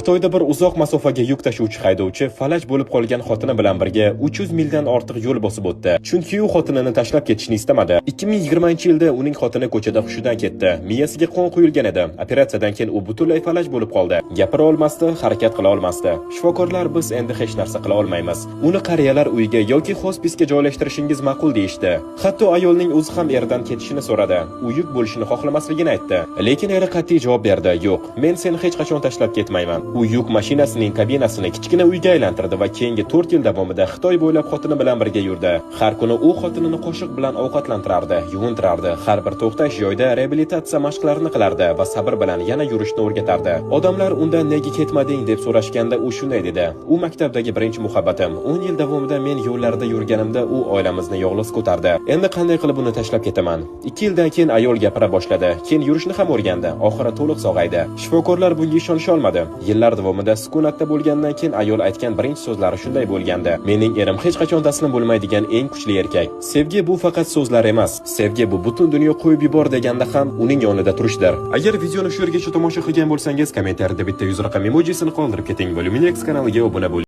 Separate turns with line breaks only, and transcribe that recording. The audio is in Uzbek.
Xitoyda bir uzoq masofaga yuk tashuvchi haydovchi falaj bo'lib qolgan xotini bilan birga 300 mildan ortiq yo'l bosib o'tdi. Chunki u xotinini tashlab ketishni istamadi. 2020-yilda uning xotini ko'chada hushidan ketdi. Miyasiga qon quyilgan edi. Operatsiyadan keyin u butunlay falaj bo'lib qoldi. Gapira olmasdi, harakat qila olmasdi. Shifokorlar biz endi hech narsa qila olmaymiz. Uni qariyalar uyiga yoki hospisga joylashtirishingiz ma'qul deyishdi. Hatto ayolning o'zi ham eridan ketishini so'radi. U yuk bo'lishini xohlamasligini aytdi. Lekin eri qat'iy javob berdi: "Yo'q, men seni hech qachon tashlab ketmayman." U yuk mashinasining kabinasini kichkina uyga aylantirdi va keyingi 4 yil davomida Xitoy bo'ylab xotini bilan birga yurdi. Har kuni u xotinini qo'shiq bilan ovqatlantirardi, yuvintirardi, har bir to'xtash joyida reabilitatsiya mashqlarini qilardi va sabr bilan yana yurishni o'rgatardi. Odamlar undan nega ketmading deb so'rashganda u shunday dedi: "U maktabdagi birinchi muhabbatim. 10 yil davomida men yo'llarda yurganimda u oilamizni yolg'iz ko'tardi. Endi qanday qilib uni tashlab ketaman?" 2 yildan keyin ayol gapira boshladi. Keyin yurishni ham o'rgandi. Oxiri to'liq sog'aydi. Shifokorlar bunga ishonisha olmadi. Yillar davomida sukunatda bo'lgandan keyin ayol aytgan birinchi so'zlari shunday bo'lgandi: "Mening erim hech qachon taslim bo'lmaydigan eng kuchli erkak. Sevgi bu faqat so'zlar emas. Sevgi bu butun dunyo qo'yib yubor deganda ham uning yonida turishdir." Agar videoni shu yergacha tomosha qilgan bo'lsangiz, kommentariyada bitta 100 raqam emojisini qoldirib keting. Luminex kanaliga obuna bo'ling.